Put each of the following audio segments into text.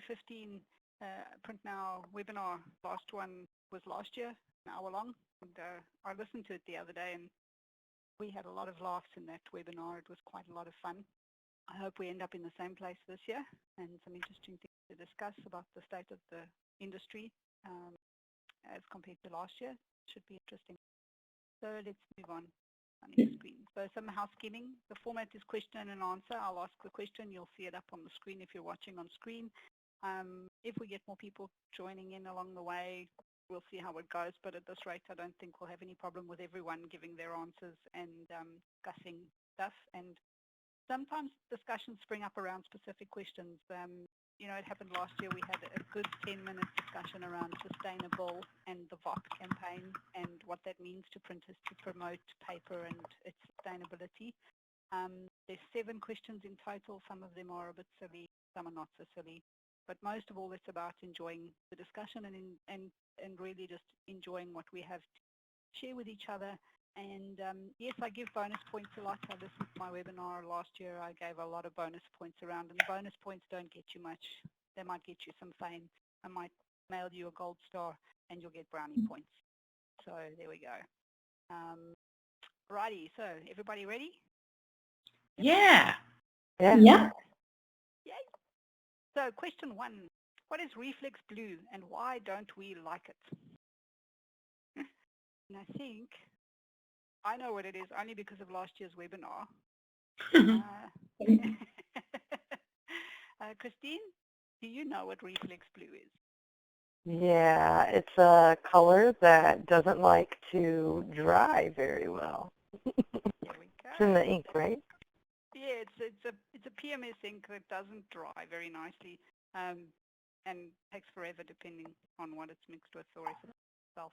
IP15 Print Now webinar. Last one was last year, an hour long. And I listened to it the other day, and we had a lot of laughs in that webinar. It was quite a lot of fun. I hope we end up in the same place this year, and some interesting things to discuss about the state of the industry as compared to last year. Should be interesting. So let's move on the screen. So some housekeeping. The format is question and answer. I'll ask the question. You'll see it up on the screen if you're watching on screen. If we get more people joining in along the way, we'll see how it goes. But at this rate, I don't think we'll have any problem with everyone giving their answers and discussing stuff. And sometimes discussions spring up around specific questions. You know, it happened last year. We had a good 10-minute discussion around sustainable and the VOC campaign and what that means to printers to promote paper and its sustainability. There's 7 questions in total. Some of them are a bit silly, some are not so silly. But most of all, it's about enjoying the discussion and really just enjoying what we have to share with each other. And yes, I give bonus points a lot. I listened to my webinar last year. I gave a lot of bonus points around, and the bonus points don't get you much. They might get you some fame. I might mail you a gold star, and you'll get brownie points. So there we go. Righty, so everybody ready? Yeah. Yeah. Yay. So question 1, what is Reflex Blue, and why don't we like it? And I think I know what it is only because of last year's webinar. Christine, do you know what Reflex Blue is? Yeah, it's a color that doesn't like to dry very well. There we go. It's in the ink, right? Yeah, it's a PMS ink that doesn't dry very nicely and takes forever depending on what it's mixed with or if it's itself.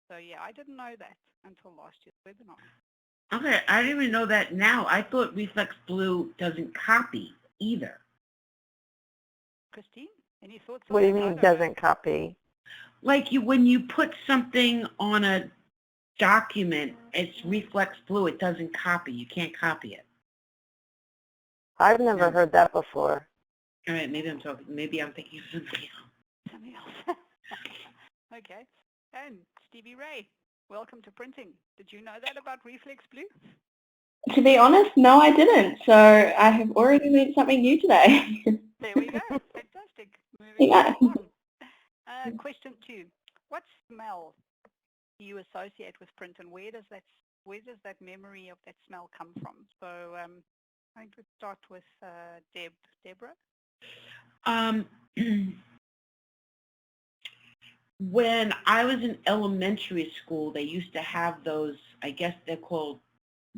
So yeah, I didn't know that until last year's webinar. Okay, I didn't even know that now. I thought Reflex Blue doesn't copy either. Christine, any thoughts on What do you that? mean doesn't copy? Like when you put something on a document, it's Reflex Blue. It doesn't copy. You can't copy it. I've never heard that before. All right, maybe I'm thinking of something else. Something else. Okay. And Stevie-Rei, welcome to printing. Did you know that about Reflex Blue? To be honest, no, I didn't. So I have already learned something new today. There we go. Fantastic. Moving on. Question 2. What smell do you associate with print, and where does that memory of that smell come from? So I think we'll start with Deborah. When I was in elementary school, they used to have those, I guess they're called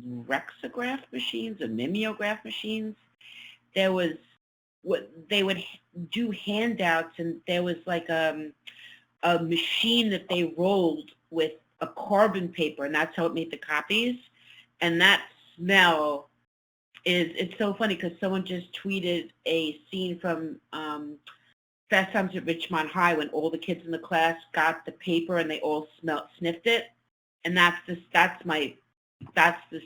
Rexograph machines or mimeograph machines. They would do handouts, and there was like a machine that they rolled with a carbon paper, and that's how it made the copies. And that smell it's so funny because someone just tweeted a scene from Fast Times at Richmond High when all the kids in the class got the paper and they all sniffed it, and that's the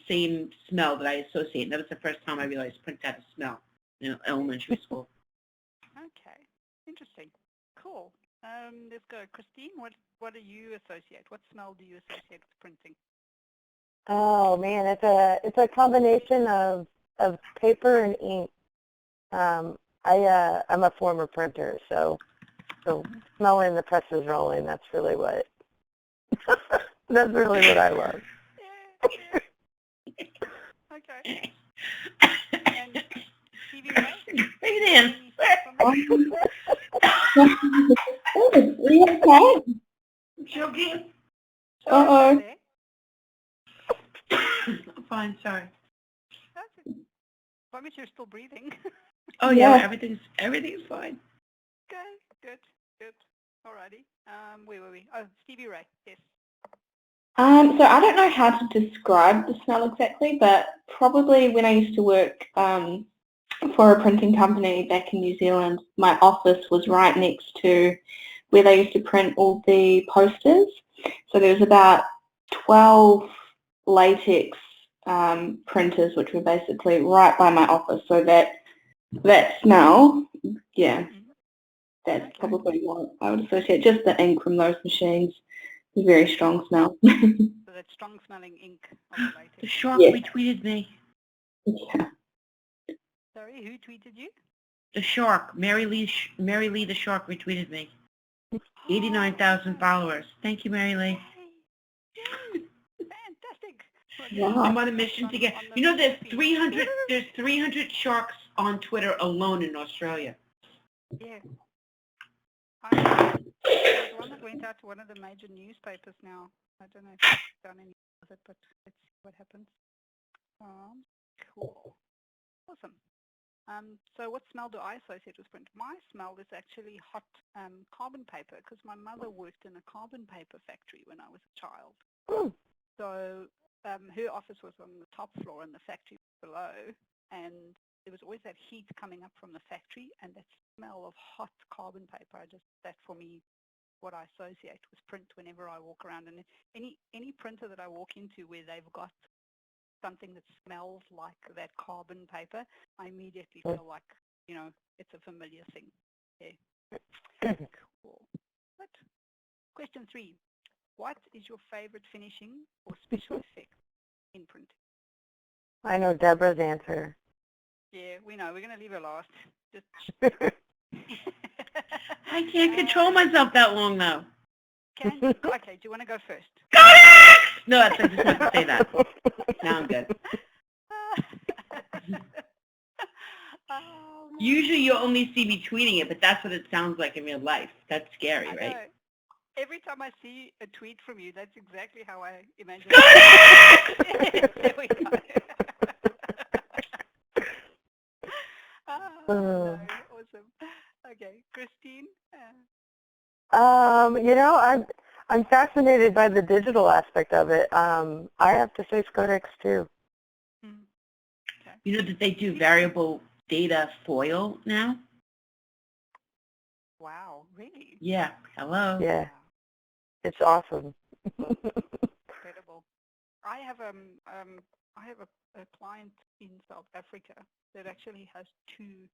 same smell that I associate. And that was the first time I realized print had a smell in elementary school. Okay, interesting, cool. Let's go, Christine. What do you associate? What smell do you associate with printing? Oh man, it's a combination of paper and ink. I'm a former printer, so smelling the presses rolling, that's really what I love. Yeah. Okay. And Stevie-Rei? Hey, Are you okay? Joking? Uh-oh. I'm fine, sorry. As long as you're still breathing. Oh yeah, everything's fine. Okay, good. Alrighty. Where were we? Oh, Stevie-Rei, yes. So I don't know how to describe the smell exactly, but probably when I used to work for a printing company back in New Zealand, my office was right next to where they used to print all the posters. So there was about 12 latex printers, which were basically right by my office. So that smell, yeah, That's probably what I would associate. Just the ink from those machines is very strong smell. So that strong smelling ink of the latex. The shark Yes. retweeted me. Yeah. Sorry, who tweeted you? The shark, Mary Lee the shark retweeted me. 89,000 followers. Thank you, Mary Lee. Yay! Fantastic. Wow. I'm on a mission to get. You know, there's 300 sharks on Twitter alone in Australia. Yeah. There's one that went out to one of the major newspapers now. I don't know if it's done anything with it, but let's see what happens. Cool. Awesome. So what smell do I associate with print? My smell is actually hot carbon paper because my mother worked in a carbon paper factory when I was a child. Mm. So her office was on the top floor and the factory was below, and there was always that heat coming up from the factory and that smell of hot carbon paper. That for me, what I associate with print whenever I walk around. And any printer that I walk into where they've got something that smells like that carbon paper, I immediately feel like, you know, it's a familiar thing. Yeah. Cool. Good. Question 3. What is your favorite finishing or special effect in printing? I know Deborah's answer. Yeah, we know. We're going to leave her last. Just I can't control myself that long, though. Okay, do you want to go first? Got it! No, I just wanted to say that. Now I'm good. Usually you only see me tweeting it, but that's what it sounds like in real life. That's scary, right? Know. Every time I see a tweet from you, that's exactly how I imagine it. There we go. No, awesome. Okay, Christine? You know, I'm fascinated by the digital aspect of it. I have to say Codex too. Okay. You know that they do variable data foil now? Wow, really? Yeah. Hello. Yeah, Wow. it's awesome. Incredible. I have a client in South Africa that actually has 2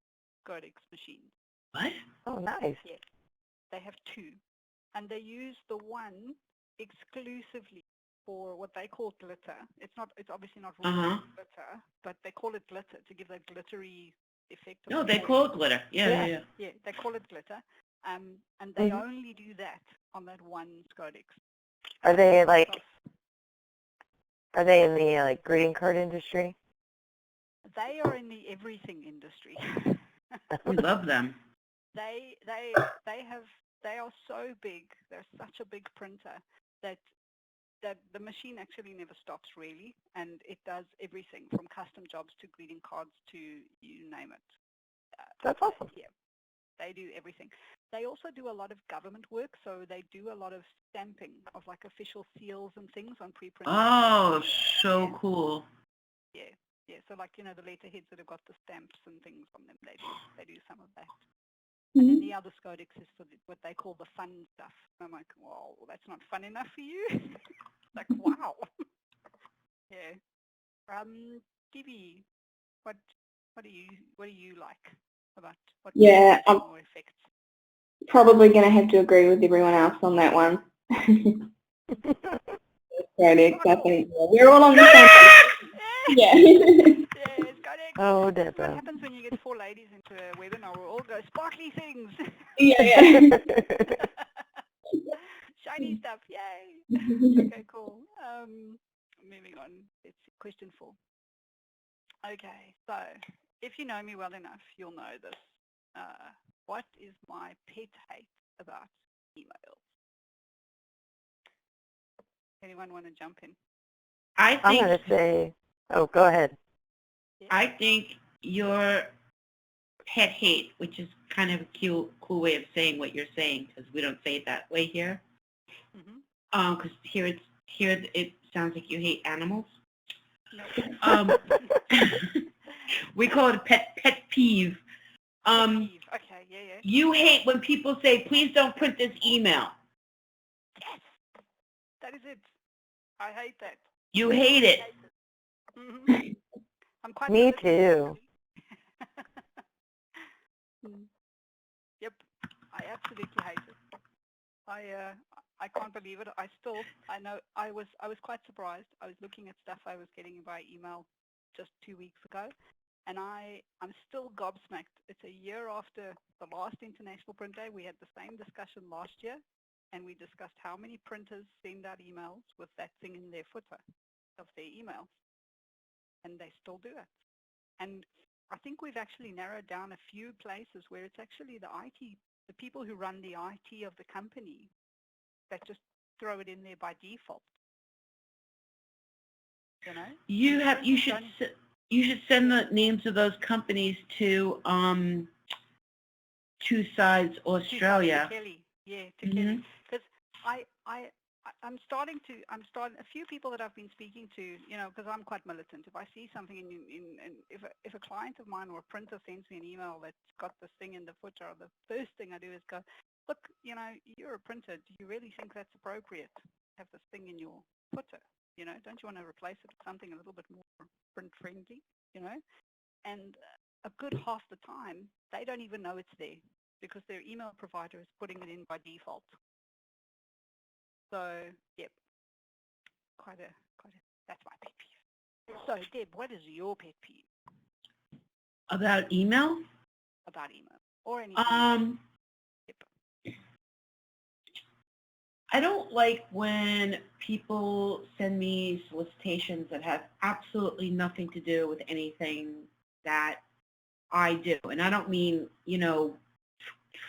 Codex machines. What? Oh, nice. Yes, they have 2, and they use the one exclusively for what they call glitter. It's obviously not real glitter, but they call it glitter to give that glittery effect. No, they call it glitter. Yeah. Yeah, they call it glitter, and they only do that on that one Codex. Are they in the greeting card industry? They are in the everything industry. We love them. They are so big. They're such a big printer that the machine actually never stops really, and it does everything from custom jobs to greeting cards to you name it. That's awesome. Yeah, they do everything. They also do a lot of government work, so they do a lot of stamping of like official seals and things on preprint. Oh, so cool. Yeah. So like, you know, the letterheads that have got the stamps and things on them, they do some of that. And then the other Codex is for what they call the fun stuff. And I'm like, well, that's not fun enough for you? Like, wow. Yeah. Stevie, what do you like about what I'm more effects? probably going to have to agree with everyone else on that one. Codex, I think we're all on the same page. Yeah. Yes, Codex. Oh, What Deborah. happens when you get 4 ladies into a webinar? We'll all go sparkly things. Yeah. Shiny stuff, yay. Okay, cool. Moving on. Let's see, question 4. Okay, so if you know me well enough, you'll know this. What is my pet hate about emails? Anyone want to jump in? I'm going to say, oh, go ahead. Yeah. I think your pet hate, which is kind of a cool way of saying what you're saying, because we don't say it that way here. Because here it sounds like you hate animals. No. We call it a pet peeve. Okay, yeah. You hate when people say, please don't print this email. Yes, that is it. I hate that. You hate it. I'm quite. Me too. Yep. I absolutely hate it. I can't believe it. I know I was quite surprised. I was looking at stuff I was getting by email just 2 weeks ago, and I'm still gobsmacked. It's a year after the last International Print Day. We had the same discussion last year, and we discussed how many printers send out emails with that thing in their footer of their emails, and they still do it. And I think we've actually narrowed down a few places where it's actually the people who run the IT of the company that just throw it in there by default. You know? You should send the names of those companies to Two Sides Australia. To Kelly. Yeah, to Kelly. Because I'm starting, a few people that I've been speaking to, you know, because I'm quite militant. If I see something if a client of mine or a printer sends me an email that's got this thing in the footer, the first thing I do is go, look, you know, you're a printer. Do you really think that's appropriate to have this thing in your footer? You know, don't you want to replace it with something a little bit more print friendly, you know? And a good half the time, they don't even know it's there because their email provider is putting it in by default. So, yep, that's my pet peeve. So, Deb, what is your pet peeve? About email? About email or anything. Yep. I don't like when people send me solicitations that have absolutely nothing to do with anything that I do. And I don't mean, you know,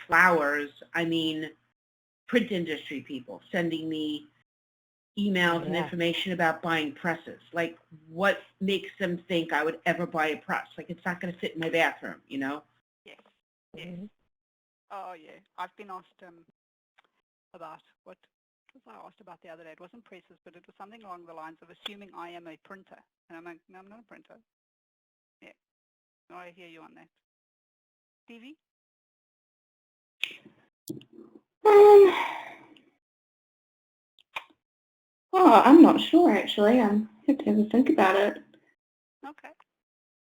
flowers. I mean print industry people sending me emails and information about buying presses. Like, what makes them think I would ever buy a press? Like, it's not going to fit in my bathroom, you know? Yes. Oh, yeah. I've been asked about what was I asked about the other day? It wasn't presses, but it was something along the lines of assuming I am a printer. And I'm like, no, I'm not a printer. Yeah. No, I hear you on that. Stevie? Oh, I'm not sure actually. I have to have a think about it. Okay.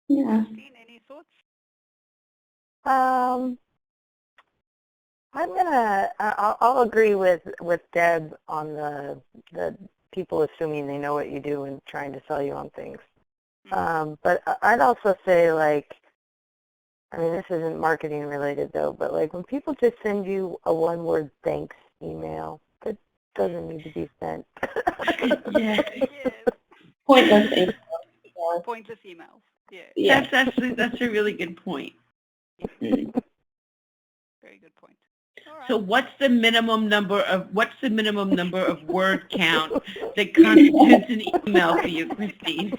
Yeah. Christine, any thoughts? I'll agree with Deb on the people assuming they know what you do and trying to sell you on things. But I'd also say, like, I mean, this isn't marketing related though, but like when people just send you a one-word thanks email, that doesn't need to be sent. Yeah. Pointless emails. Pointless emails. Yeah. That's a really good point. Very good point. All right. So what's the minimum number of word count that constitutes an email for you, Christine?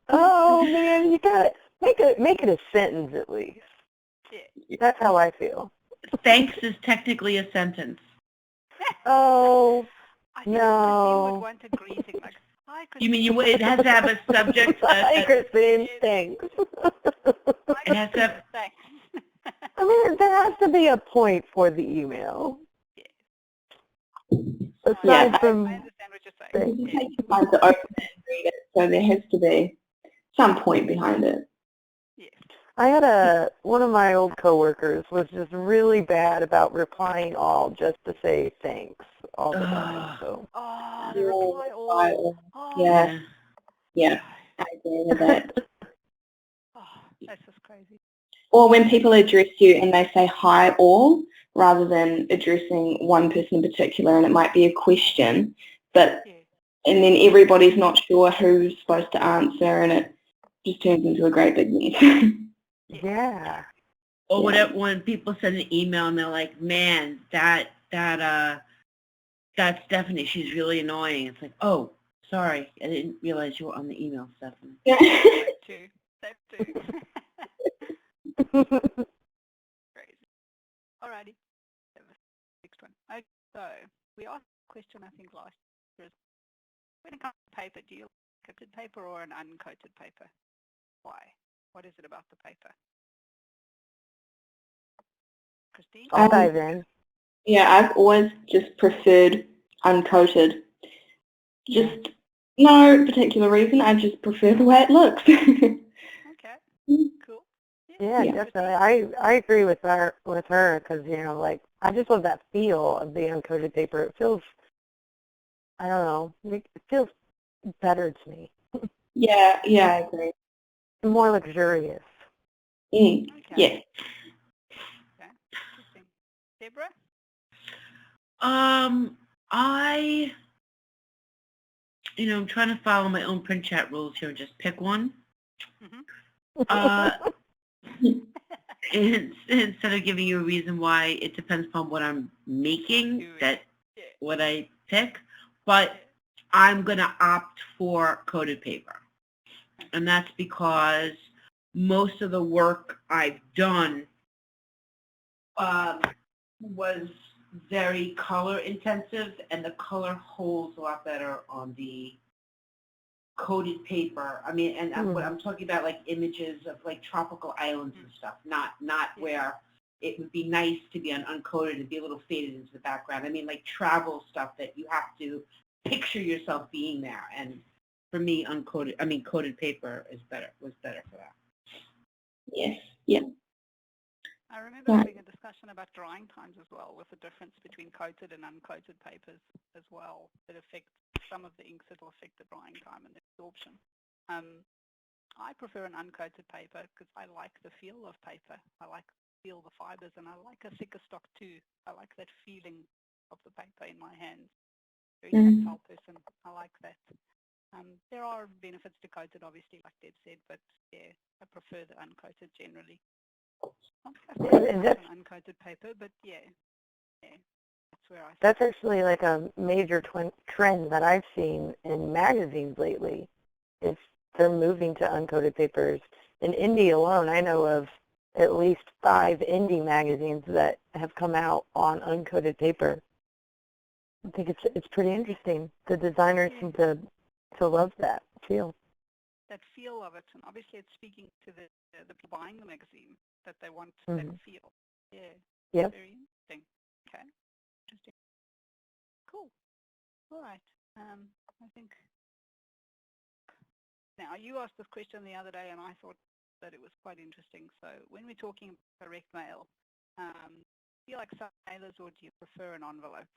Oh man, you gotta make it a sentence at least. Yeah. That's how I feel. Thanks is technically a sentence. Oh I think no. Christine would want a greeting like, hi, You Christine. mean it has to have a subject? Hi, Christine. Thanks. It has to have. Thanks. I mean, there has to be a point for the email. Aside from, I understand what you're saying. It takes time to open it and read it, so there has to be some point behind it. Yes. I had one of my old coworkers was just really bad about replying all just to say thanks all the time. So. Oh, the reply all. Oh. Yeah. Yeah, I agree with that. Oh, that's just crazy. Or when people address you and they say hi all, rather than addressing one person in particular, and it might be a question, but and then everybody's not sure who's supposed to answer, and it just turns into a great big mess. Yeah. Or whatever, when people send an email and they're like, man, that Stephanie, she's really annoying. It's like, oh, sorry, I didn't realize you were on the email, Stephanie. Yeah. That too. Crazy. Alrighty. Next one. Okay, so we asked a question, I think, last year. When it comes to paper, do you like coated paper or an uncoated paper? Why? What is it about the paper? Christine? I'll dive in. Yeah, I've always just preferred uncoated. Just no particular reason. I just prefer the way it looks. Okay. Cool. Yeah, definitely. I agree with her because like I just love that feel of the uncoated paper. It feels, I don't know, it feels better to me. Yeah, I agree. More luxurious. Okay. Yeah. Okay, interesting. Deborah? I'm trying to follow my own print chat rules here and just pick one. Instead of giving you a reason why, it depends upon what I'm making, what I pick. But I'm going to opt for coated paper. And that's because most of the work I've done was very color intensive, and the color holds a lot better on the coated paper. I mean, and what I'm talking about, like images of like tropical islands and stuff, not where it would be nice to be uncoated and be a little faded into the background. I mean, like travel stuff that you have to picture yourself being there. And for me, coated paper was better for that. Yes. Yeah. I remember having a discussion about drying times as well, with the difference between coated and uncoated papers as well, that affects some of the inks that will affect the drying time and the absorption. I prefer an uncoated paper because I like the feel of paper. I like to feel the fibers, and I like a thicker stock too. I like that feeling of the paper in my hands. Very tactile person. I like that. There are benefits to coated, obviously, like Deb said, but yeah, I prefer the uncoated generally. An uncoated paper, but yeah, that's where I. That's actually like a major trend that I've seen in magazines lately. Is they're moving to uncoated papers. In indie alone, I know of at least 5 indie magazines that have come out on uncoated paper. I think it's pretty interesting. The designers seem to love that feel. That feel of it, and obviously it's speaking to the people buying the magazine, that they want that feel. Yeah. Yep. Very interesting. Okay. Interesting. Cool. All right. I think now you asked this question the other day, and I thought that it was quite interesting. So when we're talking direct mail, do you like self-mailers or do you prefer an envelope?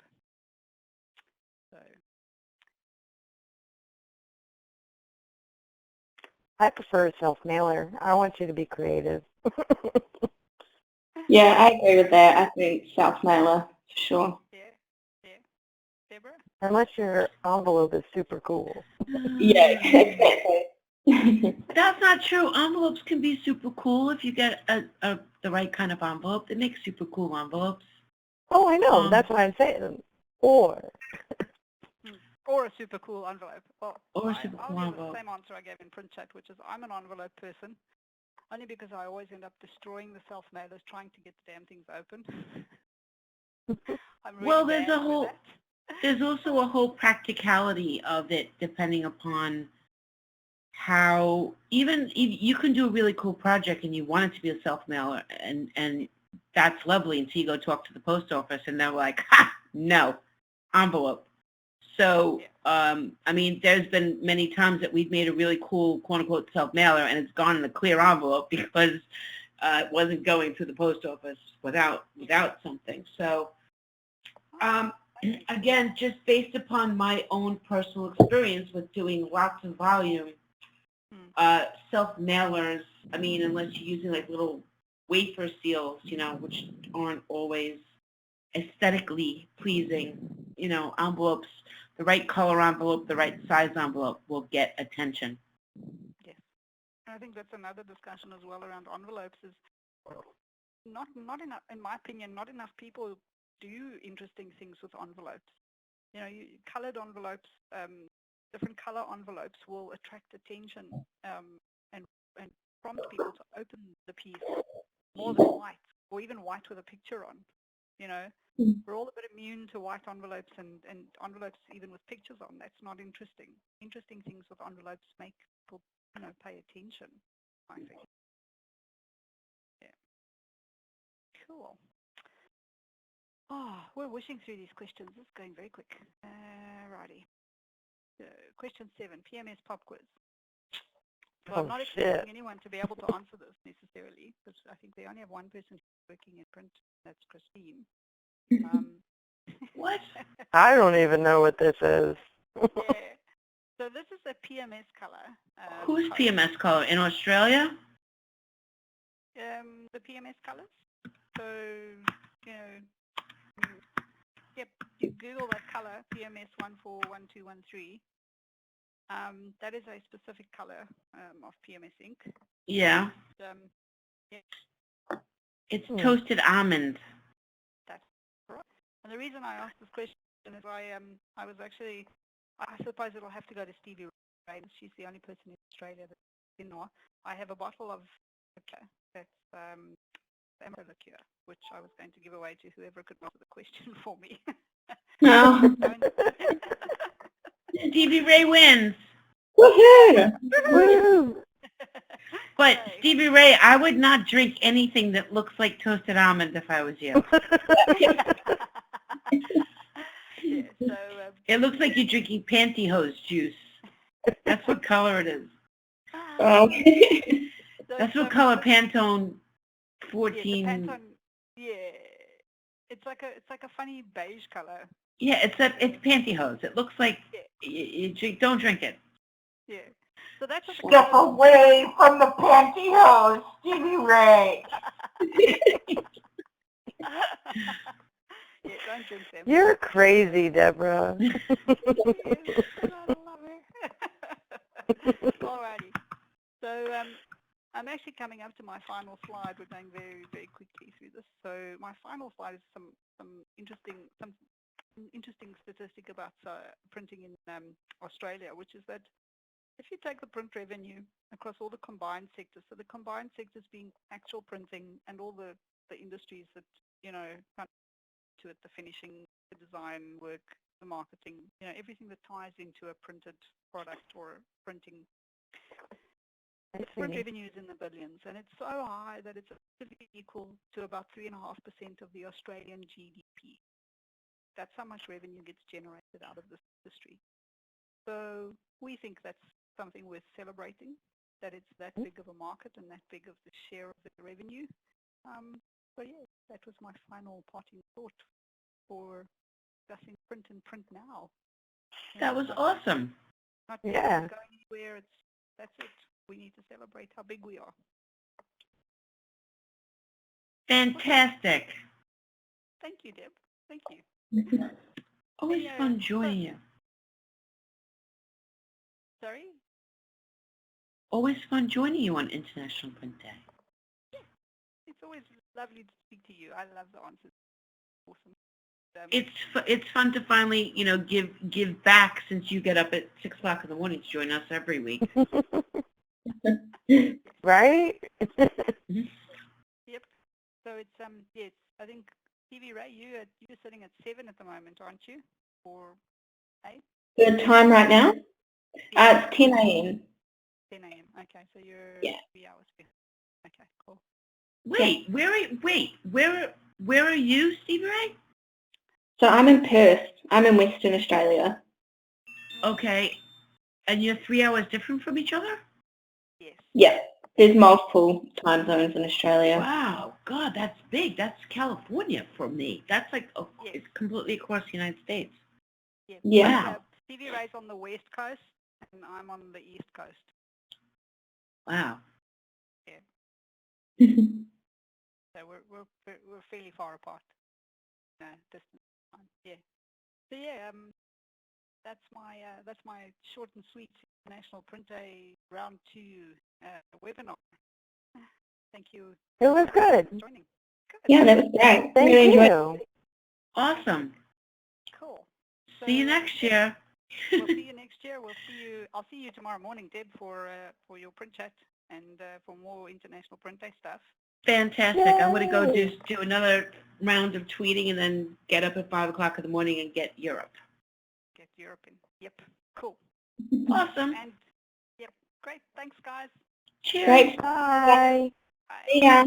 So. I prefer a self-mailer. I want you to be creative. Yeah, I agree with that. I think self-mailer, for sure. Yeah. Deborah? Unless your envelope is super cool. Yeah, exactly. That's not true. Envelopes can be super cool if you get the right kind of envelope. They make super cool envelopes. Oh, I know. That's what I'm saying. Or a super cool envelope. Well, or a super cool I'll envelope. give the same answer I gave in print chat, which is I'm an envelope person, only because I always end up destroying the self-mailers trying to get the damn things open. I'm really there's also a whole practicality of it, depending upon how even you can do a really cool project and you want it to be a self-mailer, and that's lovely until you go talk to the post office and they're like, ha, no, envelope. So, I mean, there's been many times that we've made a really cool, quote-unquote, self-mailer, and it's gone in a clear envelope because it wasn't going through the post office without something. So, again, just based upon my own personal experience with doing lots of volume, self-mailers, I mean, unless you're using like little wafer seals, which aren't always aesthetically pleasing, envelopes, the right color envelope, the right size envelope will get attention. Yes. And I think that's another discussion as well around envelopes is not enough, in my opinion, not enough people do interesting things with envelopes. Colored envelopes, different color envelopes will attract attention and prompt people to open the piece more than white, or even white with a picture on. We're all a bit immune to white envelopes and envelopes even with pictures on. That's not interesting. Interesting things with envelopes make people, pay attention, I think. Yeah. Cool. Oh, we're wishing through these questions. This is going very quick. Righty. So, question 7, PMS pop quiz. So I'm not expecting anyone to be able to answer this necessarily, because I think they only have one person working in print. That's Christine. What? I don't even know what this is. Yeah. So this is a PMS color. Who's PMS color? In Australia? The PMS colors. So, you know, yep, you Google that color, PMS 141213. That is a specific color of PMS ink. Yeah. Yeah. It's toasted almond. That's right. And the reason I asked this question is I was actually, I suppose it'll have to go to Stevie-Rei. She's the only person in Australia that's in there. I have a bottle of liquor that's amber liqueur, which I was going to give away to whoever could answer the question for me. No. Stevie-Rei wins. Woohoo! Woo! But Stevie-Rei, I would not drink anything that looks like toasted almond if I was you. Yeah, so, It looks like you're drinking pantyhose juice. That's what color it is. Oh. That's what color Pantone 14. Yeah, Pantone, yeah, it's like a funny beige color. Yeah, it's pantyhose. It looks like don't drink it. Yeah. So that's what Step away from the pantyhose, Stevie-Rei. Yeah, don't drink them. You're crazy, Deborah. Alrighty. So I'm actually coming up to my final slide. We're going very, very quickly through this. So my final slide is some interesting statistic about printing in Australia, which is that if you take the print revenue across all the combined sectors, so the combined sectors being actual printing and all the industries that, you know, kind of to it, the finishing, the design work, the marketing, you know, everything that ties into a printed product or printing. Print revenue is in the billions, and it's so high that it's actually equal to about 3.5% of the Australian GDP. That's how much revenue gets generated out of this industry. So we think that's something worth celebrating, that it's that big of a market and that big of the share of the revenue. So yeah, that was my final parting thought for discussing print and print now. That was awesome. Not going anywhere. That's it. We need to celebrate how big we are. Fantastic. Thank you, Deb. Thank you. Always fun joining you. Sorry? Always fun joining you on International Print Day. Yeah. It's always lovely to speak to you. I love the answers. Awesome. It's fun to finally, you know, give back, since you get up at 6 o'clock in the morning to join us every week. Right? Yep. So it's yes, I think Stevie-Rei, you're sitting at 7 at the moment, aren't you? Or 8? The time right now? It's 10 a.m. 10 a.m. Okay, so you're 3 hours behind. Okay, cool. Wait, where are you, Stevie-Rei? So I'm in Perth. I'm in Western Australia. Okay, and you're 3 hours different from each other? Yes. Yeah, there's multiple time zones in Australia. Wow, God, that's big. That's California for me. That's like it's completely across the United States. Yes. Yeah. Wow. Stevie-Rei's on the West Coast, and I'm on the East Coast. Wow. Yeah. So we're fairly far apart. Distance. Yeah. So yeah, that's my short and sweet National Print Day Round 2 webinar. Thank you. It was good. For joining. Good. Yeah, that was great. Thank really you. enjoyed it. Awesome. Cool. So, see you next year. We'll see you next year. I'll see you tomorrow morning, Deb, for your print chat and for more International Print Day stuff. Fantastic. Yay. I'm going to go do another round of tweeting and then get up at 5 o'clock in the morning and get Europe. Get Europe in. Yep. Cool. Awesome. And yep. Great. Thanks, guys. Cheers. Great. Bye. Bye. See ya.